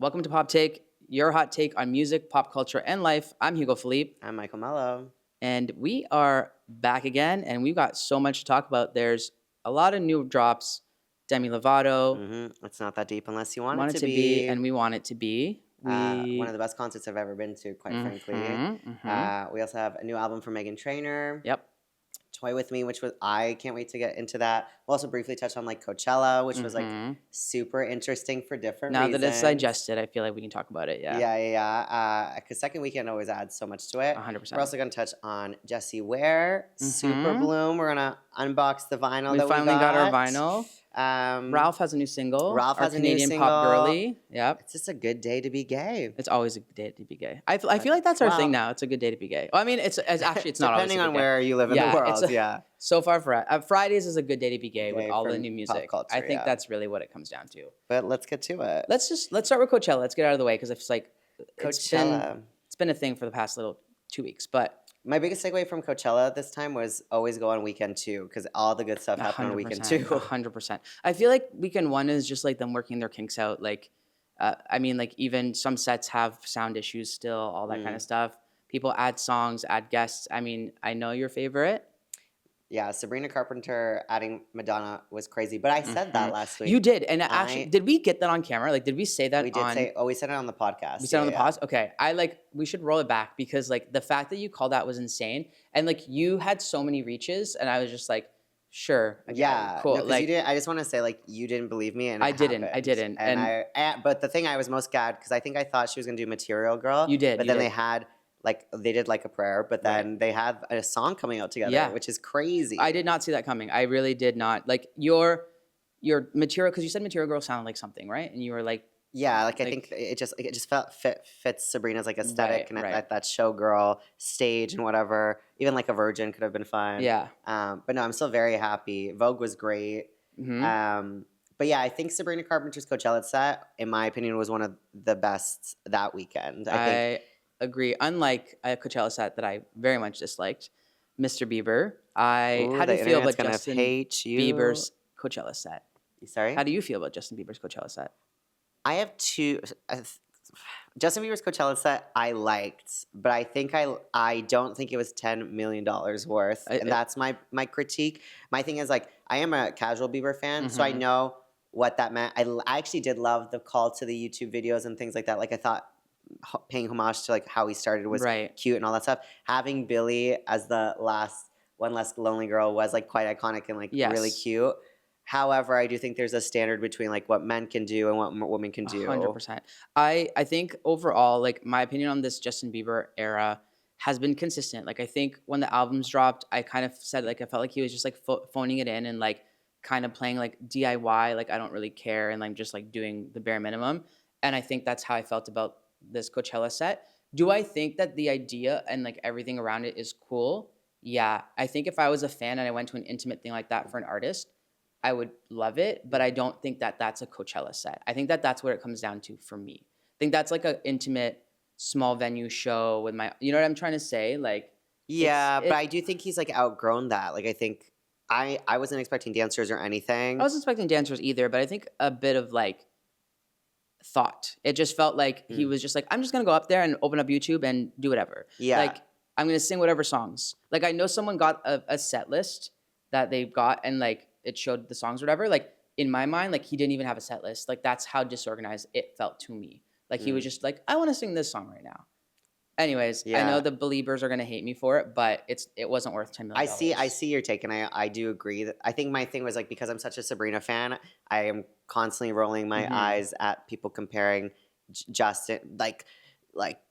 Welcome to PopTake, your hot take on music, pop culture, and life. I'm Hugo Philippe, I'm Michael Mello. and we are back again, and we've got so much to talk about. There's a lot of new drops. Demi Lovato, It's not that deep unless you want want it it to to be, be. and we want it to be. One of We, the best concerts I've ever been to, quite frankly. mm-hmm. We also have a new album from Meghan Trainor, Yep. Toy With Me, which was, I can't wait to get into that. We'll also briefly touch on like Coachella, which was like Mm-hmm. super interesting for different Now reasons. that it's digested, I feel like we can talk about it. Yeah. Yeah. Because second weekend always adds so much to it. 100%. We're also going to touch on Jessie Ware Mm-hmm. Superbloom. We're going to unbox the vinyl We that finally we got our got. vinyl. Ralph has a new single. Ralph Our has a new Canadian pop single. girly. Yep. It's just a good day to be gay. It's always a good day to be gay. I feel like that's our thing Well- now. It's a good day to be gay. Well, I mean, it's actually it's not always a Depending good on day. where you live in the world, it's yeah. So far, Fridays is a good day to be gay with Gay all the from new pop music. culture, I think yeah. that's really what it comes down to. But let's get to it. Let's start with Coachella. Let's get out of the way because it's like Coachella. it's been a thing for the past little 2 weeks, but My biggest takeaway from Coachella this time was always go on weekend 2 because all the good stuff happened on weekend 2. 100%. I feel like weekend 1 is just like them working their kinks out. Like, I mean, like even some sets have sound issues still, all that kind of stuff. People add songs, add guests. I mean, I know your favorite. Yeah, Sabrina Carpenter adding Madonna was crazy, but I said that last week. You did, and actually, did we get that on camera? Like, did we say that? We did say. Oh, we said it on the podcast. We said on the pause. Okay, we should roll it back because like the fact that you called that was insane, and like you had so many reaches, and I was just like, sure, okay, Yeah, cool. No, like you did. I just want to say like you didn't believe me, and I it didn't. happened. And but the thing I was most glad because I think I thought she was gonna do Material Girl. You did. But then they did like a prayer, but then they had a song coming out together, which is crazy. I did not see that coming. I really did not. Like your Material, because you said Material Girl sounded like something, right? And you were like, yeah, I think it just fits Sabrina's like aesthetic and that showgirl stage and whatever. Even like a Virgin could have been fun. Yeah. But no, I'm still very happy. Vogue was great. But yeah, I think Sabrina Carpenter's Coachella set, in my opinion, was one of the best that weekend. I agree. Unlike a Coachella set that I very much disliked, Mr. Bieber. How do you feel about Justin Bieber's Coachella set? Sorry? How do you feel about Justin Bieber's Coachella set? I have two. Justin Bieber's Coachella set I liked, but I think I don't think it was $10 million worth, and that's my critique. My thing is like I am a casual Bieber fan, so I know what that meant. I actually did love the call to the YouTube videos and things like that. Like I thought paying homage to like how he started was cute and all that stuff. Having Billie as the one less lonely girl was like quite iconic and like really cute. However, I do think there's a standard between like what men can do and what women can do. 100%. I think overall, like my opinion on this Justin Bieber era has been consistent. Like I think when the albums dropped, I kind of said like I felt like he was just like phoning it in and like kind of playing like DIY, like I don't really care and I'm just like doing the bare minimum. And I think that's how I felt about this Coachella set. Do I think that the idea and like everything around it is cool? Yeah. I think if I was a fan and I went to an intimate thing like that for an artist, I would love it, but I don't think that that's a Coachella set. I think that that's what it comes down to for me. I think that's like an intimate, small venue show with you know what I'm trying to say? Like, yeah, but I do think he's like outgrown that. Like, I think I wasn't expecting dancers or anything. I wasn't expecting dancers either, but I think a bit of like thought. It just felt like he was just like, I'm just gonna go up there and open up YouTube and do whatever. Yeah. Like, I'm gonna sing whatever songs. Like, I know someone got a set list that they got and like, it showed the songs or whatever. Like in my mind, like he didn't even have a set list. Like that's how disorganized it felt to me. Like he was just like, I want to sing this song right now. Anyways, I know the Beliebers are gonna hate me for it, but it wasn't worth $10 million. I see your take, and I do agree. I think my thing was like because I'm such a Sabrina fan, I am constantly rolling my eyes at people comparing Justin like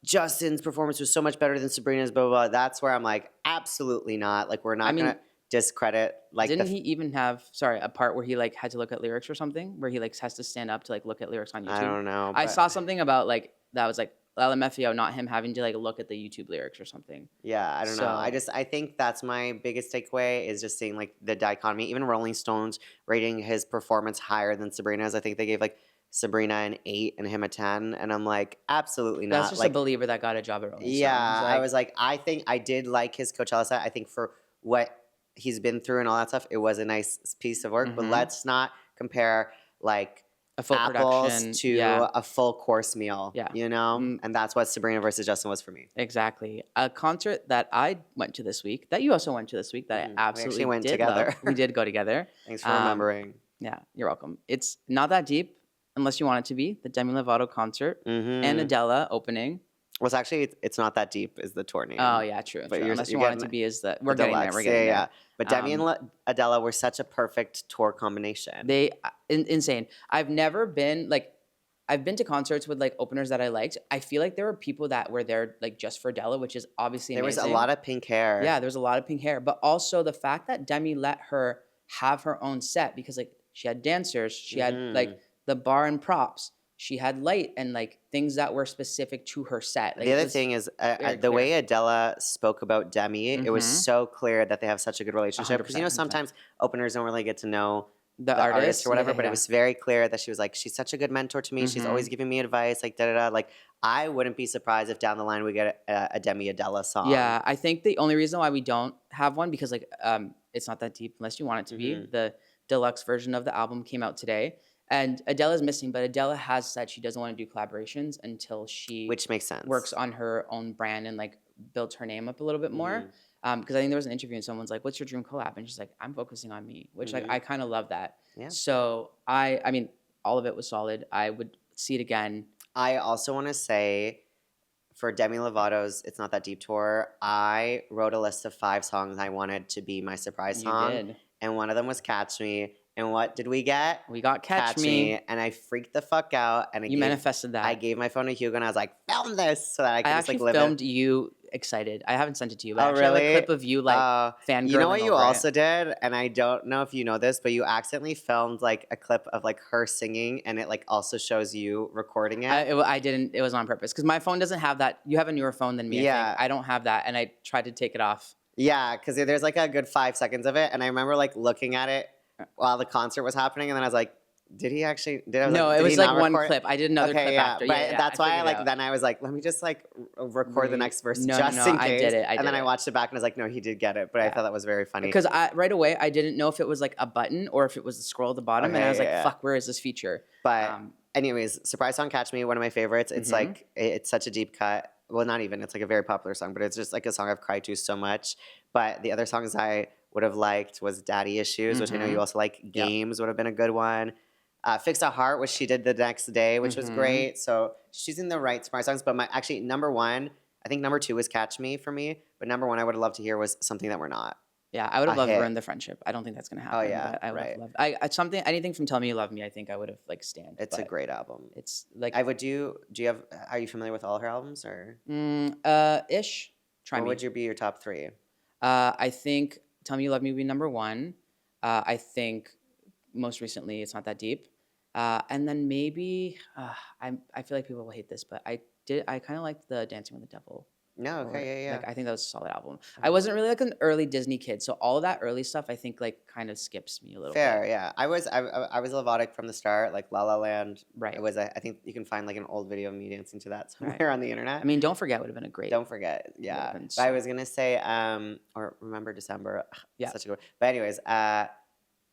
Justin's performance was so much better than Sabrina's. Blah blah blah. That's where I'm like, absolutely not. Like we're not gonna discredit like didn't he even have a part where he like had to look at lyrics or something where he like has to stand up to like look at lyrics on YouTube? I don't know. I saw something about like that was like LMFAO, not him having to like look at the YouTube lyrics or something. Yeah, I don't know. I think that's my biggest takeaway is just seeing like the dichotomy. Even Rolling Stones rating his performance higher than Sabrina's. I think they gave like Sabrina an 8 and him a 10, and I'm like, absolutely not. That's just like, a believer that got a job at Rolling Stones. Yeah, I was like, I think I did like his Coachella set. I think for what he's been through and all that stuff, it was a nice piece of work. But let's not compare like A full production. apples to Yeah. a full course meal. Yeah. You know, and that's what Sabrina versus Justin was for me. Exactly. A concert that I went to this week, that you also went to this week, that I We absolutely actually went did together. love. We did go together. Thanks for remembering. Yeah, you're welcome. It's not that deep, unless you want it to be. The Demi Lovato concert and Adele opening. Well, it's actually, it's not that deep is the tour name. Oh, yeah, true. But Unless you want it to be is that we're the getting there. Deluxe. We're getting there. Yeah. But Demi and Adele were such a perfect tour combination. They insane. I've never been like, I've been to concerts with like openers that I liked. I feel like there were people that were there like just for Della, which is obviously there amazing. was a lot of pink hair. Yeah, there was a lot of pink hair, but also the fact that Demi let her have her own set because like she had dancers, she had like the bar and props, she had light and like things that were specific to her set. Like, the other thing is the way Adele spoke about Demi, it was so clear that they have such a good relationship. Because, you know, sometimes openers don't really get to know the artist or whatever, but it was very clear that she was like, she's such a good mentor to me. She's always giving me advice, like da-da-da. Like, I wouldn't be surprised if down the line we get a Demi Adele song. Yeah, I think the only reason why we don't have one, because like it's not that deep unless you want it to be. The deluxe version of the album came out today. And Adele is missing, but Adele has said she doesn't want to do collaborations until she which makes sense. Works on her own brand and like builds her name up a little bit more. Because I think there was an interview and someone's like, "What's your dream collab?" And she's like, "I'm focusing on me," which like I kind of love that. Yeah. So I mean, all of it was solid. I would see it again. I also want to say, for Demi Lovato's "It's Not That Deep" tour, I wrote a list of 5 songs I wanted to be my surprise song, did. And one of them was "Catch Me." And what did we get? We got Catch Me. And I freaked the fuck out. And you manifested that. I gave my phone to Hugo and I was like, film this so that I could just like live it. I actually filmed you excited. I haven't sent it to you, but I actually have a clip of you like fangirling. You know what you also did? And I don't know if you know this, but you accidentally filmed like a clip of like her singing and it like also shows you recording it. I didn't. It was on purpose because my phone doesn't have that. You have a newer phone than me. Yeah. I don't have that. And I tried to take it off. Yeah, because there's like a good 5 seconds of it. And I remember like looking at it while the concert was happening, and then I was like, "Did he actually?" No, it was like one clip. I did another clip after. But that's why then I was like, "Let me just like record the next verse just in case." I did it. And then I watched it back and I was like, "No, he did get it." But I thought that was very funny because right away I didn't know if it was like a button or if it was the scroll at the bottom, and I was like, "Fuck, where is this feature?" But anyways, surprise song "Catch Me," one of my favorites. It's like it's such a deep cut. Well, not even. It's like a very popular song, but it's just like a song I've cried to so much. But the other songs I would have liked was Daddy Issues, which I know you also like. Games would have been a good one. Fix a Heart, which she did the next day, which was great. So she's using the right surprise songs. But actually, number 1, I think number 2 was Catch Me for me. But number 1 I would have loved to hear was Something That We're Not. Yeah, I would have loved Ruin the Friendship. I don't think that's going to happen. Oh, yeah, I would have loved anything from Tell Me You Love Me, I think I would have like stand. It's a great album. It's like do you have, are you familiar with all her albums or? Ish. What would be your top 3? I think Tell Me You Love Me would be number 1. I think most recently It's Not That Deep. And then maybe I feel like people will hate this, but I kind of liked the Dancing with the Devil. No, okay, yeah. Like, I think that was a solid album. I wasn't really like an early Disney kid, so all of that early stuff I think like kind of skips me a little bit. Fair, yeah. I was Lovatic from the start, like La La Land. Right. It was I think you can find like an old video of me dancing to that somewhere on the internet. I mean, Don't Forget would have been a great. Don't Forget, yeah. But I was gonna say, or Remember December. Yeah. Such a good one. But anyways,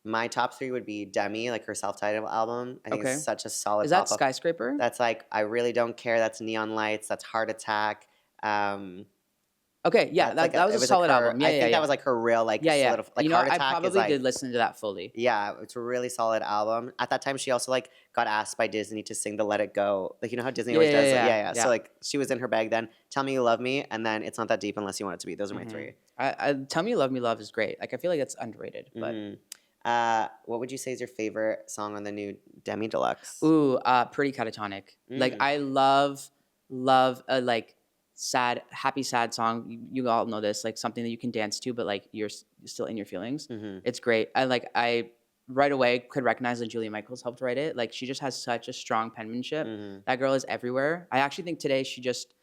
my top 3 would be Demi, like her self-titled album. I think it's such a solid. Is that Skyscraper? That's like I Really Don't Care. That's Neon Lights. That's Heart Attack. Okay, yeah, that was a solid album. Yeah, I think that was like her real like solid, like Heart Attack. I probably did listen to that fully. Yeah, it's a really solid album. At that time, she also like got asked by Disney to sing the Let It Go. Like you know how Disney always does. Yeah. So like she was in her bag then. Tell Me You Love Me, and then It's Not That Deep Unless You Want It to Be. Those are my 3. Tell Me You Love Me Love is great. Like I feel like it's underrated. But what would you say is your favorite song on the new Demi Deluxe? Ooh, Pretty Catatonic. Like I love like happy sad song. You all know this, like something that you can dance to, but like you're still in your feelings. It's great. I right away could recognize that Julia Michaels helped write it. Like she just has such a strong penmanship. That girl is everywhere. I actually think today she just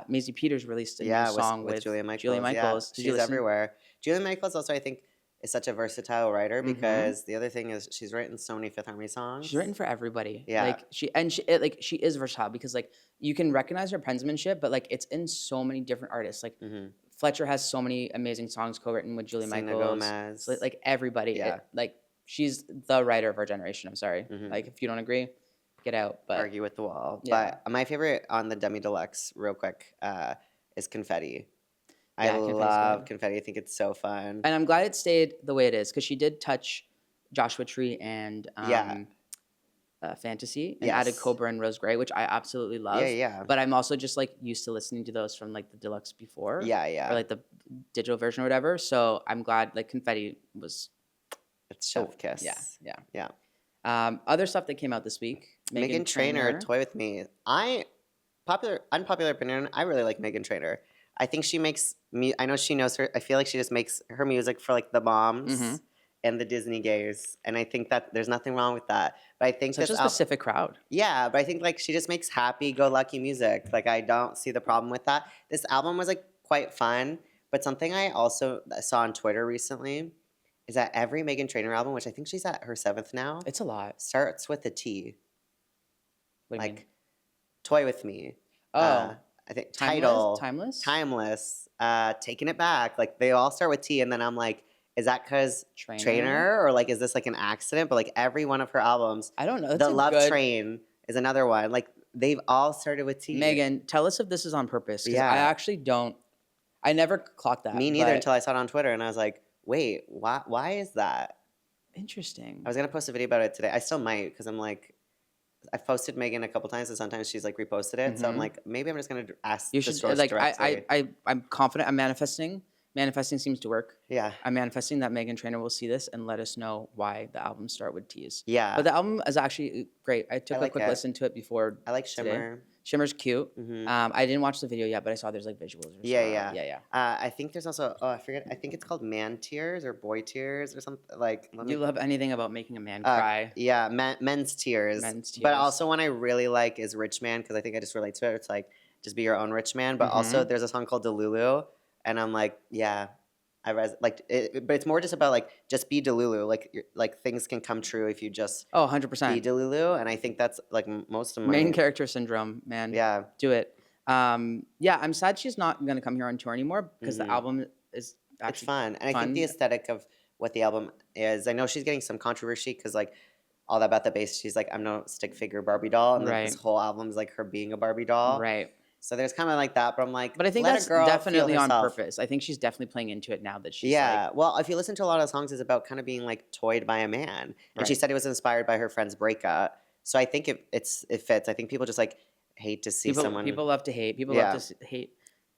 Maisie Peters released a new song with Julia Michaels. Yeah, she's everywhere. Julia Michaels also I think is such a versatile writer because the other thing is she's written so many Fifth Harmony songs. She's written for everybody. Yeah. Like she is versatile because like you can recognize her penmanship, but like it's in so many different artists. Like Fletcher has so many amazing songs co-written with Julia Michaels. Gomez. So, like everybody. Yeah. Like she's the writer of our generation. I'm sorry. Like if you don't agree. it out. But argue with the wall. yeah, But my favorite on the Demi Deluxe, real quick, is Confetti. I yeah, Confetti's love good. Confetti. I think it's so fun. And I'm glad it stayed the way it is because she did touch Joshua Tree and Yeah. Fantasy and added Yes. Cobra and Rose Gray, which I absolutely love. Yeah, yeah. But I'm also just like used to listening to those from like the Deluxe before. Yeah, yeah. Or like the digital version or whatever. So I'm glad like Confetti was. It's chef kiss. Yeah. Yeah. Other stuff that came out this week. Meghan Trainor, Toy With Me. Unpopular opinion, I really like Meghan Trainor. I think she makes me, I know she knows her, I feel like she just makes her music for like the moms Mhm. and the Disney gays. And I think that there's nothing wrong with that. But I think Such a specific crowd. yeah, but I think like she just makes happy-go-lucky music. Like I don't see the problem with that. This album was like quite fun, but something I also saw on Twitter recently is that every Meghan Trainor album, which I think she's at her 7th now, It's a lot. starts with a T. What do you mean? Like Toy With Me. Oh, I think Timeless? Timeless, Taking It Back. Like they all start with T, and then I'm like, is that because Trainer? Trainer, or like is this like an accident? But like every one of her albums, I don't know. That's The a Love good... Train is another one. Like they've all started with T. Megan, tell us if this is on purpose. Because Yeah. I actually don't. I never clocked that. Me neither but- until I saw it on Twitter, and I was like, wait, why is that? Interesting. I was gonna post a video about it today. I still might because I'm like, I've posted Megan a couple times, and sometimes she's like reposted it. So I'm Mhm. like, maybe I'm just gonna ask You the should source like. directly. I'm confident. I'm manifesting. Manifesting seems to work. Yeah, I'm manifesting that Meghan Trainor will see this and let us know why the albums start with T's. yeah. But the album is actually great. I took I a like quick it. listen to it before. I like today. Shimmer. Shimmer's cute. Mhm. I didn't watch the video yet, but I saw there's like visuals. Or Yeah, stuff. Yeah. I think there's also I forget. I think it's called Man Tears or Boy Tears or something. Like let me. You love anything about making a man cry. Yeah, Men's Tears. Men's But Tears. also one I really like is Rich Man because I think I just relate to it. It's like just be your own rich man. But also there's a song called Delulu, and I'm like, yeah, but it's more just about like just be Delulu. Like things can come true if you just Oh, be 100%. Delulu, and I think that's like most of my Main character syndrome, man. Yeah, Do it. Yeah, I'm sad she's not going to come here on tour anymore because the album is it's actually fun, and I fun. think the aesthetic of what the album is. I know she's getting some controversy because like all that about the bass. She's like, I'm no stick figure Barbie doll, and like, this Right. whole album is like her being a Barbie doll. Right. So there's kind of like that, but I'm like, But I think let that's a girl definitely feel on herself. purpose. I think she's definitely playing into it now that she's Yeah, like, well, if you listen to a lot of the songs, it's about kind of being like toyed by a man, and she Right. said it was inspired by her friend's breakup. So I think it fits. I think people just like hate to see someone. people love to hate. People Yeah. love to hate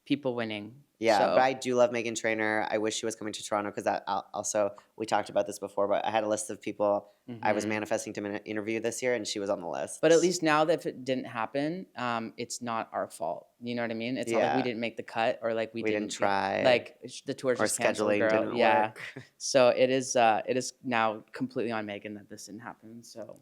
people winning. Yeah, So, but I do love Meghan Trainor. I wish she was coming to Toronto because that also we talked about this before. But I had a list of people I was Mhm. manifesting to interview this year, and she was on the list. But at least now that if it didn't happen, it's not our fault. You know what I mean? It's not like we Yeah. didn't make the cut or like we didn't try, Like the tour's or just canceled, scheduling girl. didn't Yeah. work. So it is now completely on Megan that this didn't happen. So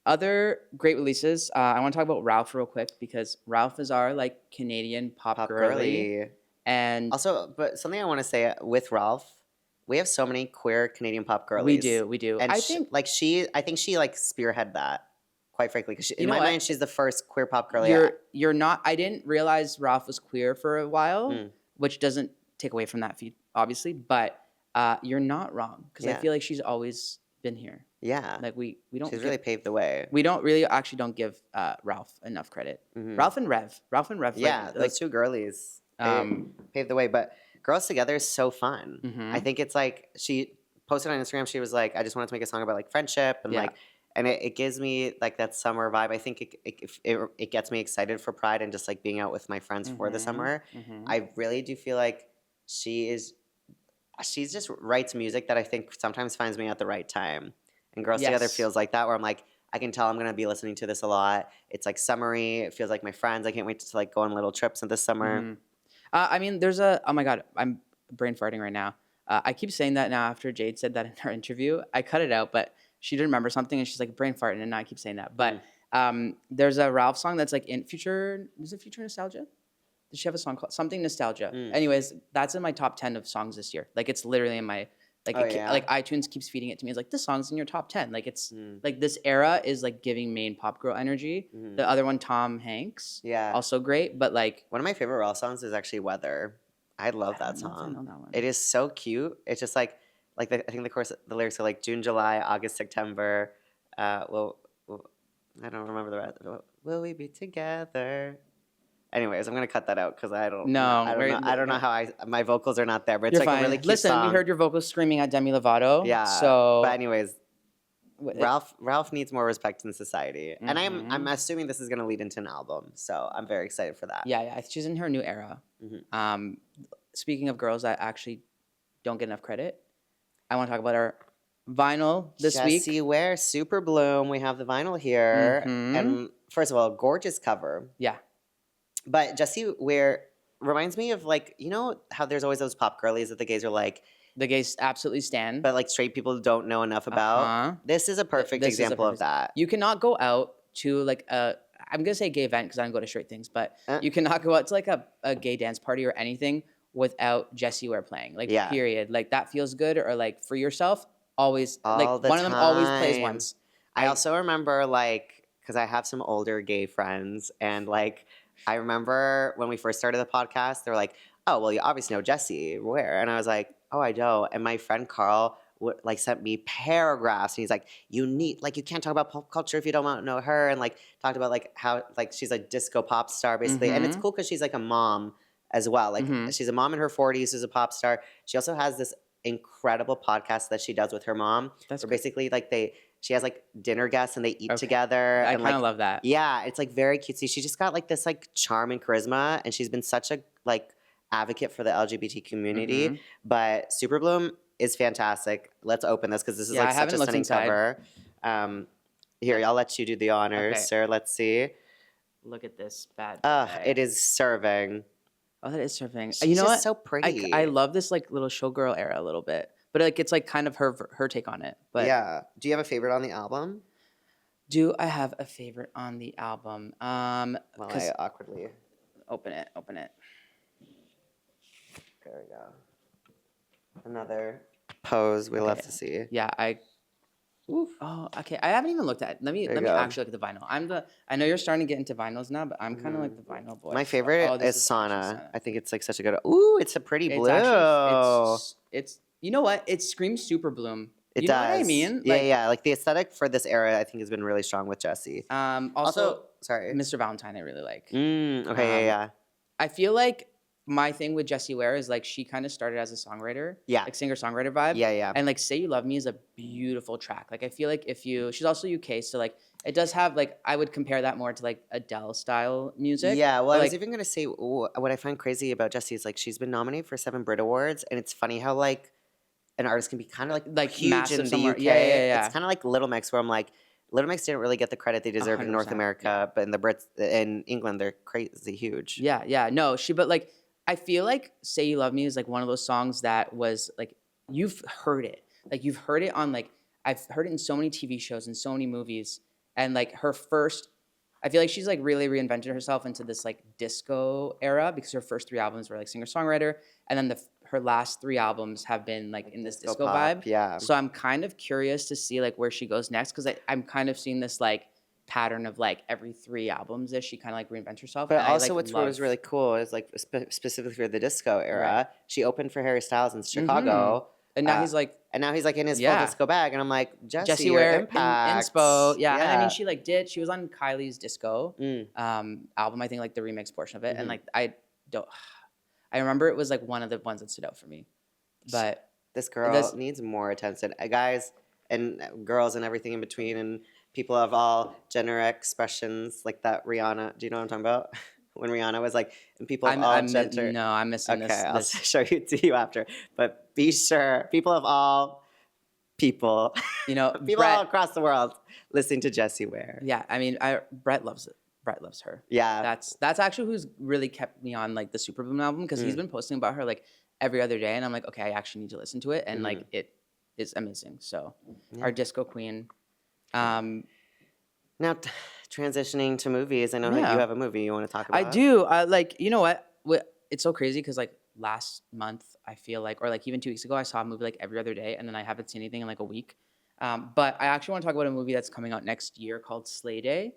other great releases. I want to talk about Ralph real quick because Ralph is our like Canadian pop Pop girly. girly. And Also, but something I want to say with Ralph, we have so many queer Canadian pop girlies. we do. And I I think think she like spearhead that, quite frankly, because You in know my what? mind she's the first queer pop girly. you're not. I didn't realize Ralph was queer for a while, Mm. which doesn't take away from that feed, obviously. But you're not wrong because I Yeah. feel like she's always been here. Yeah, Like we don't she's give, really paved the way. we don't really actually don't give Ralph enough credit. Mhm. Ralph and Rev. Yeah, like, those two girlies they paved the way. But Girls Together is so fun. mhm. I think it's like she posted on Instagram. She was like, I just wanted to make a song about like friendship and Yeah. like. And it gives me like that summer vibe. I think it gets me excited for Pride and just like being out with my friends for the Mhm. summer. Mhm. I really do feel like she's just writes music that I think sometimes finds me at the right time. And Girls Together Yes. feels like that, where I'm like, I can tell I'm gonna be listening to this a lot. It's like summery. It feels like my friends. I can't wait to like go on little trips this summer. Mhm. I mean, there's oh my God, I'm brain farting right now. I keep saying that now after Jade said that in her interview. I cut it out, but she did remember something and she's like brain farting, and now I keep saying that. But there's a Ralph song that's like in Future. Is it Future Nostalgia? Does she have a song called something Nostalgia? Mm. Anyways, that's in my top 10 of songs this year. Like it's literally in my like Oh, yeah? like iTunes keeps feeding it to me. It's like this song's in your top 10. Like it's Mm. like this era is like giving main pop girl energy. Mhm. The other one, Tom Hanks, Yeah. also great, but like One of my favorite Ralph songs is actually Weather. I love I that don't know if I song. know that one. It is so cute. It's just like I think the lyrics are like June, July, August, September. I don't remember the rest. Will we be together? Anyways, I'm gonna cut that out because I don't know. I don't know how my vocals are not there, but it's You're like fine. a really cute Listen, song. we heard your vocals screaming at Demi Lovato. Yeah. So, but anyways, Ralph needs more respect in society, and I'm assuming this is gonna lead into an album. So I'm very excited for that. Yeah. She's in her new era. Speaking of girls that actually don't get enough credit, I want to talk about our vinyl this week. Jessie Ware Superbloom. We have the vinyl here, and first of all, gorgeous cover. Yeah. But Jessie Ware reminds me of like, how there's always those pop girlies that the gays are like. The gays absolutely stand. But like straight people don't know enough about. This is a perfect example of that. You cannot go out to like I'm going to say gay event because I don't go to straight things, but you cannot go out to like a gay dance party or anything without Jessie Ware playing. Like, period. Like, that feels good. Or like for yourself, always. Like, one of them always plays once. I also remember like, because I have some older gay friends and like, I remember when we first started the podcast, they were like, oh, well, you obviously know Jessie Ware. And I was like, oh, I don't. And my friend Carl like sent me paragraphs. And he's like, you can't talk about pop culture if you don't want to know her. And like talked about like how like she's a disco pop star basically. And it's cool because she's like a mom as well. Like she's a mom in her 40s who's a pop star. She also has this incredible podcast that she does with her mom. That's basically like she has like dinner guests and they eat together. I kind of love that. Yeah, it's like very cutesy. She just got like this like charm and charisma, and she's been such a like advocate for the LGBT community. But Superbloom is fantastic. Let's open this because this is like such a stunning cover. Here, I'll let you do the honors, sir. Let's see. Look at this bad boy. It is serving. Oh, that is serving. She's just so pretty. I love this like little showgirl era a little bit. But like it's like kind of her take on it. But yeah. Do you have a favorite on the album? Do I have a favorite on the album? Well, I awkwardly open it. There we go. Another pose we love to see. Yeah, Oof. Oh, okay. I haven't even looked at it. Let me actually look at the vinyl. I know you're starting to get into vinyls now, but I'm kind of like the vinyl boy. My favorite is Sauna. I think it's like such a good. Ooh, it's a pretty blue. It's you know what? It screams Superbloom. It does. Know what I mean? Yeah. Like the aesthetic for this era, I think has been really strong with Jessie. Also, sorry, Mr. Valentine, I really like. Okay, yeah. I feel like my thing with Jessie Ware is like she kind of started as a songwriter, like singer-songwriter vibe. Yeah. And like Say You Love Me is a beautiful track. Like I feel like she's also UK, so like it does have like I would compare that more to like Adele style music. Yeah, well, I was even gonna say what I find crazy about Jessie is like she's been nominated for 7 Brit Awards, and it's funny how like an artist can be kind of like huge in the UK. Yeah. It's kind of like Little Mix, where I'm like, Little Mix didn't really get the credit they deserve in North America, but in England they're crazy huge. Yeah. No, but like I feel like Say You Love Me is like one of those songs that was like you've heard it. Like you've heard it on like I've heard it in so many TV shows and so many movies. And like her first I feel like she's like really reinvented herself into this like disco era because her first 3 albums were like singer-songwriter, and then her last 3 albums have been like in this disco vibe. Yeah. So I'm kind of curious to see like where she goes next because I'm kind of seeing this like pattern of like every 3 albums that she kind of like reinvents herself. But also what was really cool is like specifically for the disco era, she opened for Harry Styles in Chicago. And now he's like in his full disco bag, and I'm like, Jessie Ware Impact. Inspo. Yeah. And I mean she was on Kylie's disco album, I think like the remix portion of it. And like I remember it was like one of the ones that stood out for me. But this girl needs more attention. Guys and girls and everything in between, and people of all gender expressions, like that Rihanna. Do you know what I'm talking about? When Rihanna was like, and people of all gender. No, I'm missing this. Okay, I'll show it to you after. But be sure, people of all people, people all across the world, listening to Jessie Ware. Yeah, I mean, Brett loves it. Brett loves her. Yeah, that's actually who's really kept me on like the Superbloom album because he's been posting about her like every other day, and I'm like, okay, I actually need to listen to it, and like it is amazing. So, our disco queen. Now, transitioning to movies, I know that you have a movie you want to talk about. I do. Like, you know what? It's so crazy because like last month, I feel like, or like even 2 weeks ago, I saw a movie like every other day, and then I haven't seen anything in like a week. But I actually want to talk about a movie that's coming out next year called Slay Day.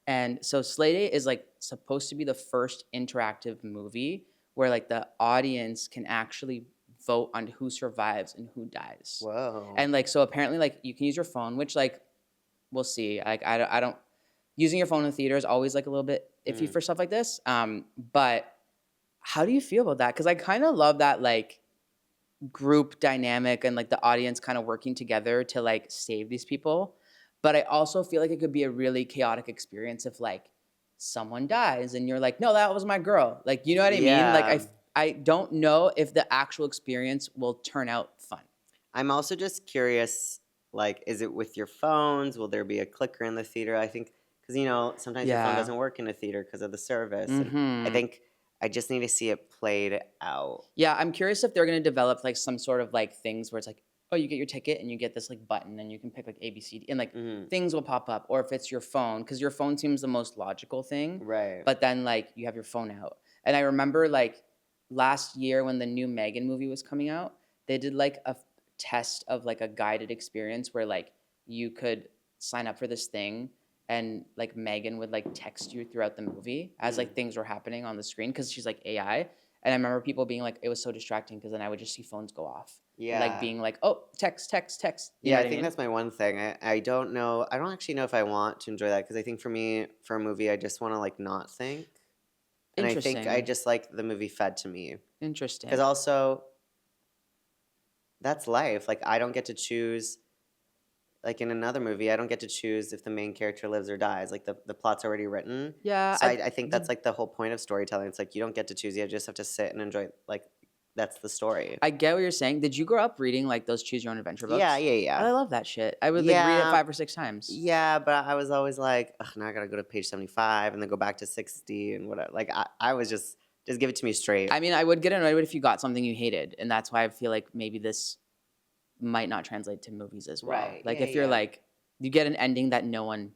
And so Slay Day is like supposed to be the first interactive movie where like the audience can actually vote on who survives and who dies. Whoa. And like, so apparently like you can use your phone, which like, we'll see. Like, I don't, using your phone in the theater is always like a little bit iffy for stuff like this. But how do you feel about that? Because I kind of love that like group dynamic and like the audience kind of working together to like save these people. But I also feel like it could be a really chaotic experience if like someone dies and you're like, no, that was my girl. Like, you know what I mean? Like, Yeah. I don't know if the actual experience will turn out fun. I'm also just curious, like, is it with your phones? Will there be a clicker in the theater? I think, because, sometimes your phone Yeah. doesn't work in a theater because of the service. And I Mm-hmm. think I just need to see it played out. Yeah, I'm curious if they're gonna develop like some sort of like things where it's like, oh, you get your ticket and you get this like button and you can pick like A, B, C, D, and like things will pop up. Or if it's your phone, because your phone seems the most logical thing. Right. But then like you have your phone out. And I remember like last year when the new Meghan movie was coming out, they did like a test of like a guided experience where like you could sign up for this thing and like Meghan would like text you throughout the movie as like things were happening on the screen because she's like AI. And I remember people being like, it was so distracting because then I would just see phones go off. Yeah. Like being like, oh, text, text, text. You Yeah, know I what think mean? that's my one thing. I don't know. I don't actually know if I want to enjoy that because I think for me, for a movie, I just want to like not think. And I think I Interesting. just like the movie fed to me. Interesting. Because also, that's life. Like, I don't get to choose, like in another movie, I don't get to choose if the main character lives or dies. Like, the plot's already written. Yeah. So I think that's like the whole point of storytelling. It's like, you don't get to choose. You just have to sit and enjoy, like, that's the story. I get what you're saying. Did you grow up reading like those choose your own adventure books? Yeah. I love that shit. I would like read it Yeah. 5 or 6 times. Yeah, but I was always like, ugh, now I gotta go to page 75 and then go back to 60 and whatever. Like, I was just give it to me straight. I mean, I would get annoyed if you got something you hated, and that's why I feel like maybe this might not translate to movies as well. Right, Like yeah, if you're yeah. like you get an ending that no one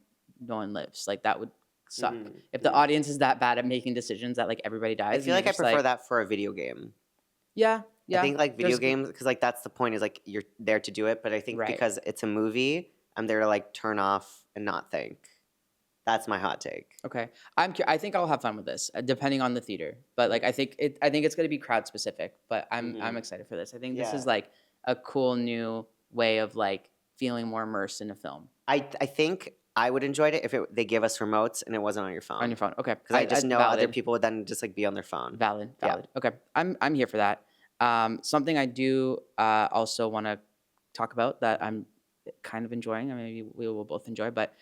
lives, like that would suck. Mhm, If the mhm. audience is that bad at making decisions that like everybody dies, I and feel you're like I just prefer that for a video game. Yeah, yeah. I think like video there's- games, because like that's the point is like you're there to do it. But I think Right. because it's a movie, I'm there to like turn off and not think. That's my hot take. Okay, I think I'll have fun with this, depending on the theater. But like, I think it's going to be crowd specific. But I'm excited for this. I think this is Yeah. like a cool new way of like feeling more immersed in a film I think I would enjoy it if they give us remotes and it wasn't on your phone. on your phone. Okay, Because I just know other valid. people would then just like be on their phone. Valid. Yeah. Okay, I'm here for that. Something I do also want to talk about that I'm kind of enjoying. I mean, maybe we will both enjoy, but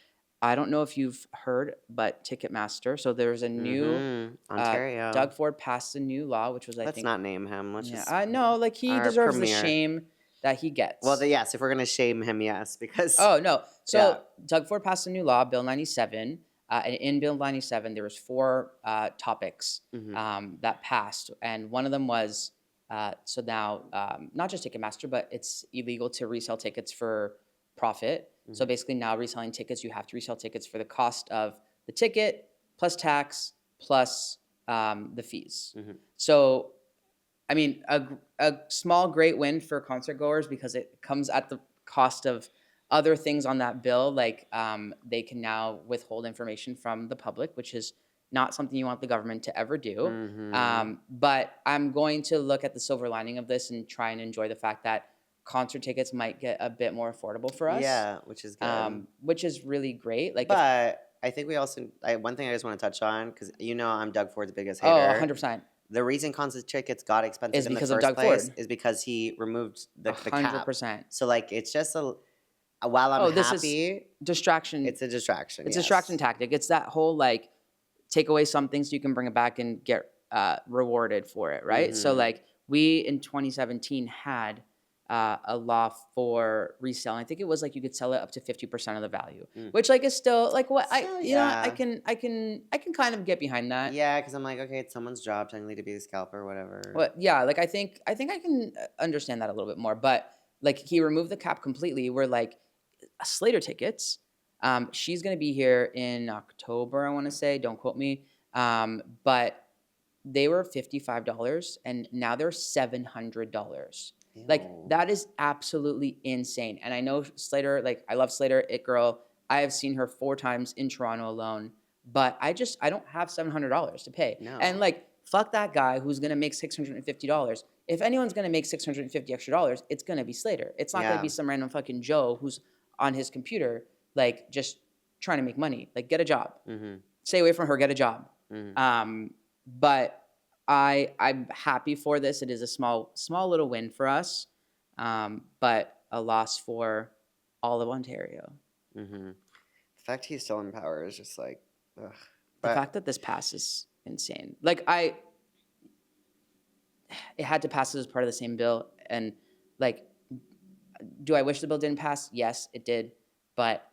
I don't know if you've heard, but Ticketmaster. So there's a new Ontario. Doug Ford passed a new law, which was I Let's think. not name him. Let's Yeah, just. I know. Like he our deserves the premier. shame that he gets. Well, yes. If we're gonna shame him, yes, because. Oh no! So Yeah. Doug Ford passed a new law, Bill 97, and in Bill 97 there was 4 topics that passed, and one of them was so now not just Ticketmaster, but it's illegal to resell tickets for profit. So basically, now reselling tickets, you have to resell tickets for the cost of the ticket plus tax plus the fees. So. I mean, a small, great win for concert goers because it comes at the cost of other things on that bill. Like they can now withhold information from the public, which is not something you want the government to ever do. But I'm going to look at the silver lining of this and try and enjoy the fact that concert tickets might get a bit more affordable for us. Yeah, which is good. Which is really great. Like, but I think we also one thing I just want to touch on because I'm Doug Ford's biggest oh, hater. 100%. The reason concert tickets got expensive Is in the because of first Doug place Ford. is because he removed the cap. 100%. So like it's just while I'm this happy, is distraction. it's a distraction. It's a distraction tactic. It's that whole like take away something so you can bring it back and get rewarded for it, right? So like we in 2017 had a law for reselling. I think it was like you could sell it up to 50% of the value, which like is still like what I can kind of get behind that. Yeah, because I'm like, okay, it's someone's job technically to be the scalper or whatever. But yeah, like I think I can understand that a little bit more. But like he removed the cap completely. Where like Slater tickets, she's gonna be here in October. I want to say, don't quote me. But they were $55 and now they're $700. Like that is absolutely insane. And I know Slater, like I love Slater, It Girl. I have seen her 4 times in Toronto alone, but I don't have $700 to pay. No. And like fuck that guy who's gonna make $650. If anyone's gonna make $650 extra, it's gonna be Slater. It's not gonna be some random fucking Joe who's on his computer like just trying to make money. Like, get a job. Mm-hmm. Stay away from her. Get a job. Mm-hmm. But I'm happy for this. It is a small little win for us, but a loss for all of Ontario. Mm-hmm. The fact he's still in power is just like, ugh. The fact that this passes insane. Like it had to pass as part of the same bill, and like, do I wish the bill didn't pass? Yes, it did, but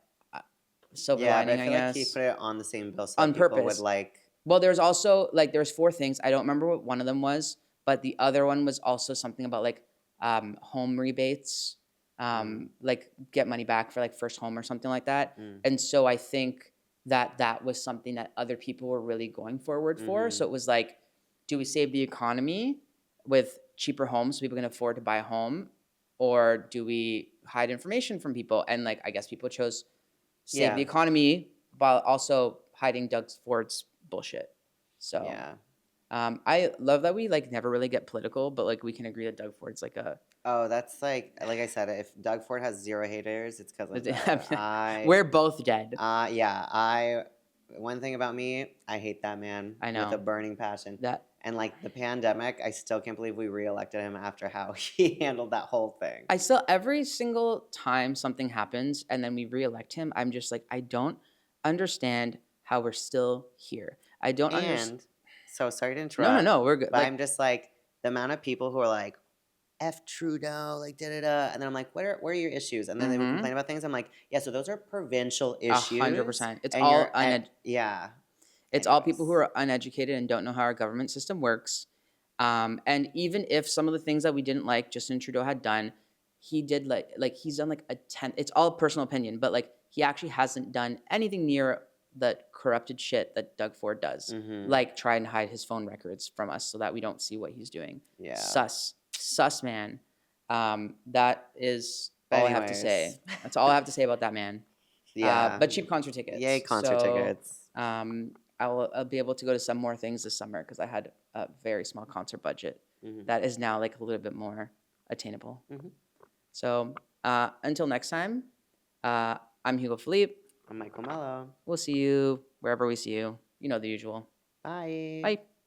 silver lining, but I feel like he put it on the same bill so on that people purpose. would like. Well, there's also like there's 4 things. I don't remember what one of them was, but the other one was also something about like home rebates, like get money back for like first home or something like that. And so I think that was something that other people were really going forward for. So it was like, do we save the economy with cheaper homes so people can afford to buy a home, or do we hide information from people? And like, I guess people chose save the economy while also hiding Doug Ford's bullshit. So I love that we like never really get political, but like we can agree that Doug Ford's like a that's like I said, if Doug Ford has 0 haters, it's because of we're both dead. One thing about me, I hate that man. I know. With a burning passion. That and like the pandemic, I still can't believe we reelected him after how he handled that whole thing. I still, every single time something happens and then we reelect him, I'm just like, I don't understand how we're still here. I don't understand. So sorry to interrupt. No, we're good. But like, I'm just like, the amount of people who are like, F Trudeau, like da-da-da. And then I'm like, where are your issues? And then they would complain about things. I'm like, yeah, so those are provincial issues. 100%. It's all It's all Anyways. people who are uneducated and don't know how our government system works. And even if some of the things that we didn't like Justin Trudeau had done, he did like he's done like a 10. It's all personal opinion, but like he actually hasn't done anything near the corrupted shit that Doug Ford does. Like try and hide his phone records from us so that we don't see what he's doing. Yeah. Sus man. That is all I have to say. That's all I have to say about that man. Yeah. But cheap concert tickets. Yay, concert tickets. I'll be able to go to some more things this summer because I had a very small concert budget that is now like a little bit more attainable. So until next time, I'm Hugo Philippe. I'm Michael Mello. We'll see you wherever we see you. You know the usual. Bye. Bye.